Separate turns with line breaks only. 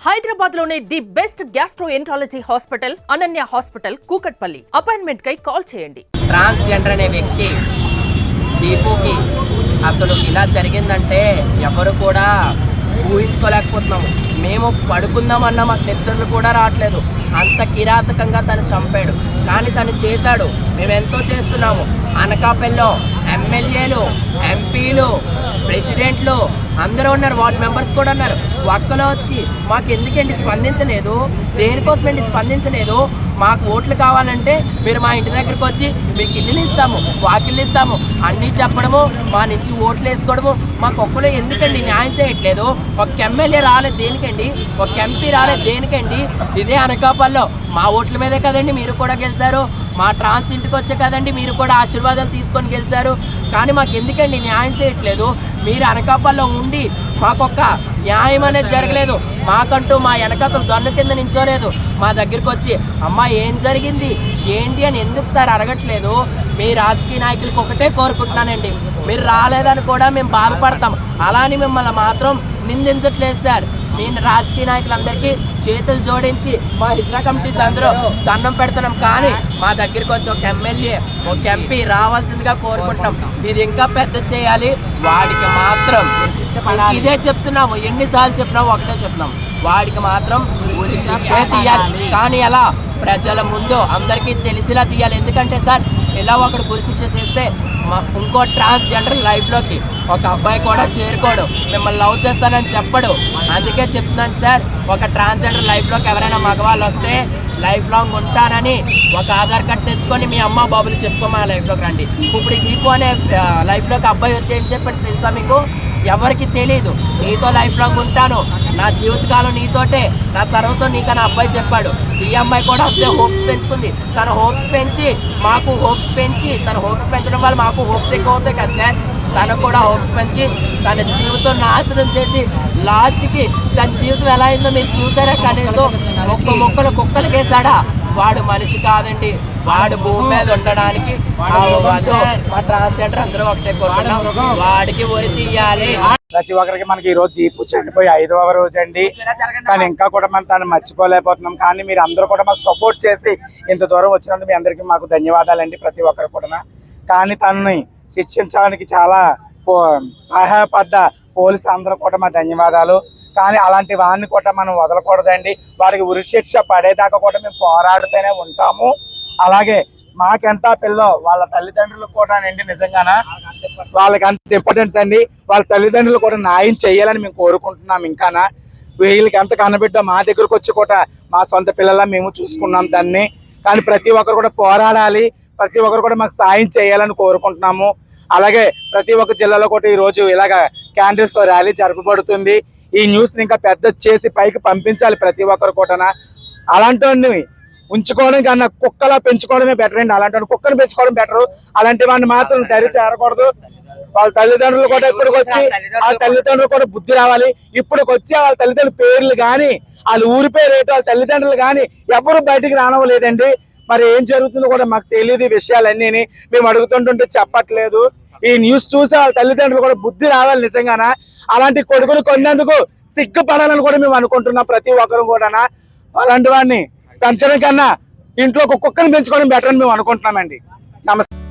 హైదరాబాద్ లోనే the best gastroenterology hospital Ananya hospital Kukatpally. Appointment కై call చేయండి.
ట్రాన్స్జెండర్ అనే వ్యక్తి దీపుకి అసలు ఇలా జరిగిందంటే ఎవరు కూడా ఊహించుకోలేకపోతున్నాము. మేము పడుకుందామన్నా మాకు నిద్రలు కూడా రావట్లేదు. అంత కిరాతకంగా తను చంపాడు. కానీ తను చేశాడు. మేము ఎంతో చేస్తున్నాము. అనకాపల్లిలో ఎమ్మెల్యేలు, ఎంపీలు, ప్రెసిడెంట్లు అందరూ ఉన్నారు. వార్డ్ మెంబర్స్ కూడా ఉన్నారు. ఒక్కలో వచ్చి మాకు ఎందుకండి స్పందించలేదు, దేనికోసమండి స్పందించలేదు, మాకు ఓట్లు కావాలంటే మీరు మా ఇంటి దగ్గరికి వచ్చి మీకు ఇల్లులు ఇస్తాము, వాకిళ్ళు ఇస్తాము అన్నీ చెప్పడము, మా నుంచి ఓట్లు వేసుకోవడము. మాకు ఒక్కలో ఎందుకండి న్యాయం చేయట్లేదు? ఒక ఎమ్మెల్యే రాలేదు దేనికండి, ఒక ఎంపీ రాలేదు దేనికండి? ఇదే అనకాపల్లిలో మా ఓట్ల మీదే కదండి మీరు కూడా గెలిచారు. మా ట్రాన్స్ ఇంటికి వచ్చే కదండి మీరు కూడా ఆశీర్వాదాలు తీసుకొని గెలిచారు. కానీ మాకు ఎందుకండి న్యాయం చేయట్లేదు? మీరు అనకాపల్లిలో ఉండి మాకొక్క న్యాయం అనేది జరగలేదు. మాకంటూ మా వెనకతలు దొన్న కింద నించోలేదు. మా దగ్గరికి వచ్చి అమ్మ ఏం జరిగింది ఏంటి అని ఎందుకు సార్ అడగట్లేదు? మీ రాజకీయ నాయకులకు ఒకటే కోరుకుంటున్నానండి, మీరు రాలేదని కూడా మేము బాధపడతాం. అలాని మిమ్మల్ని మాత్రం నిందించట్లేదు సార్. మీ రాజకీయ నాయకులందరికీ చేతులు జోడించి మా హిజ్రా కమిటీస్ అందరూ దండం పెడుతున్నాం. కానీ మా దగ్గరికి వచ్చి ఒక ఎమ్మెల్యే, ఒక ఎంపీ రావాల్సిందిగా కోరుకుంటాం. ఇది ఇంకా పెద్ద చేయాలి. వాడికి మాత్రం ఇదే చెప్తున్నాము, ఎన్నిసార్లు చెప్పినాము ఒకటే చెప్తున్నాం, వాడికి మాత్రం ఉరి శిక్ష తీయాలి. కానీ ఎలా? ప్రజల ముందు అందరికీ తెలిసిలా తీయాలి. ఎందుకంటే సార్ ఇలా ఒకడు గురి శిక్ష చేస్తే ఇంకో ట్రాన్స్జెండర్ లైఫ్లోకి ఒక అబ్బాయి కూడా చేరుకోడు, మిమ్మల్ని లవ్ చేస్తానని చెప్పడు. అందుకే చెప్తున్నాను సార్, ఒక ట్రాన్స్జెండర్ లైఫ్లోకి ఎవరైనా మగవాళ్ళు వస్తే లైఫ్ లాంగ్ ఉంటానని ఒక ఆధార్ కార్డ్ తెచ్చుకొని మీ అమ్మ బాబులు చెప్పుకోమా లైఫ్లోకి రండి. ఇప్పుడు దీపు అనే లైఫ్లోకి అబ్బాయి వచ్చి ఏం చెప్పాడు తెలుసా మీకు? ఎవరికి తెలియదు. నీతో లైఫ్ లాంగ్ ఉంటాను, నా జీవితకాలం నీతోటే, నా సర్వస్వం నీకని అబ్బాయి చెప్పాడు. ఈ అమ్మాయి కూడా అంతే హోప్స్ పెంచుకుంది. తన హోప్స్ పెంచి మాకు హోప్స్ పెంచి, తన హోప్స్ పెంచడం వల్ల మాకు హోప్స్ ఎక్కువ అవుతాయి కదా సార్. తనకు కూడా హోప్స్ పెంచి తన జీవితం నాశనం చేసి లాస్ట్కి తన జీవితం ఎలా అయిందో మీరు చూసారా? కనీసం మొక్కలు కుక్కలకేసాడా? వాడు మనిషి కాదండి, వాడు భూమి మీద ఉండడానికి మా ట్రాన్స్జెండర్ అందరూ ఒకటే కోరుకుంటాం, వాడికి ఉరి తీయాలి.
ప్రతి ఒక్కరికి మనకి ఈ రోజు దీపు చనిపోయి 5వ రోజు అండి. కానీ ఇంకా కూడా మనం తను మర్చిపోలేకపోతున్నాం. కానీ మీరు అందరూ కూడా మాకు సపోర్ట్ చేసి ఇంత దూరం వచ్చినందుకు మీ అందరికీ మాకు ధన్యవాదాలండి ప్రతి ఒక్కరు కూడా. కానీ తనని శిక్షించడానికి చాలా సహాయపడ్డ పోలీసు అందరూ కూడా మా ధన్యవాదాలు. కానీ అలాంటి వాడిని కూడా మనం వదలకూడదండి. వారికి ఉరి శిక్ష పడేదాకా కూడా మేము పోరాడుతూనే ఉంటాము. అలాగే మాకెంత పిల్లో వాళ్ళ తల్లిదండ్రులు కూడా అండి, నిజంగానా వాళ్ళకి అంత ఇంపార్టెన్స్ అండి. వాళ్ళ తల్లిదండ్రులు కూడా న్యాయం చేయాలని మేము కోరుకుంటున్నాం. ఇంకానా వీళ్ళకి ఎంత కనబిడ్డో మా దగ్గరకు వచ్చి కూడా మా సొంత పిల్లల మేము చూసుకున్నాం దాన్ని. కానీ ప్రతి ఒక్కరు కూడా పోరాడాలి, ప్రతి ఒక్కరు కూడా మాకు సాయం చేయాలని కోరుకుంటున్నాము. అలాగే ప్రతి ఒక్క జిల్లాలో కూడా ఈ రోజు ఇలాగ క్యాండిడేట్స్ ర్యాలీ జరపబడుతుంది. ఈ న్యూస్ని ఇంకా పెద్ద చేసి పైకి పంపించాలి ప్రతి ఒక్కరు కూడా. అలాంటి ఉంచుకోవడం కన్నా కుక్కలా పెంచుకోవడమే బెటర్ అండి. అలాంటి కుక్కను పెంచుకోవడం బెటర్. అలాంటి వాడిని మాత్రం దరి చేరకూడదు. వాళ్ళ తల్లిదండ్రులు కూడా ఇప్పటికి వచ్చి ఆ తల్లిదండ్రులు కూడా బుద్ధి రావాలి. ఇప్పటికి వచ్చి వాళ్ళ తల్లిదండ్రుల పేర్లు కానీ వాళ్ళ ఊరి పేరు ఏంటో వాళ్ళ తల్లిదండ్రులు కానీ ఎవరు బయటికి రానవ్వలేదండి. మరి ఏం జరుగుతుందో కూడా మాకు తెలియదు. ఈ విషయాలన్నీ మేము అడుగుతుంటుంటే చెప్పట్లేదు. ఈ న్యూస్ చూసి వాళ్ళ తల్లిదండ్రులు కూడా బుద్ధి రావాలి. నిజంగానా అలాంటి కొడుకును కొన్నందుకు సిగ్గుపడాలని కూడా మేము అనుకుంటున్నాం ప్రతి ఒక్కరు కూడా. అలాంటి వాడిని పెంచడం కన్నా ఇంట్లో ఒక కుక్కను పెంచుకోవడం బెటర్ అని మేము అనుకుంటున్నామండి. నమస్తే.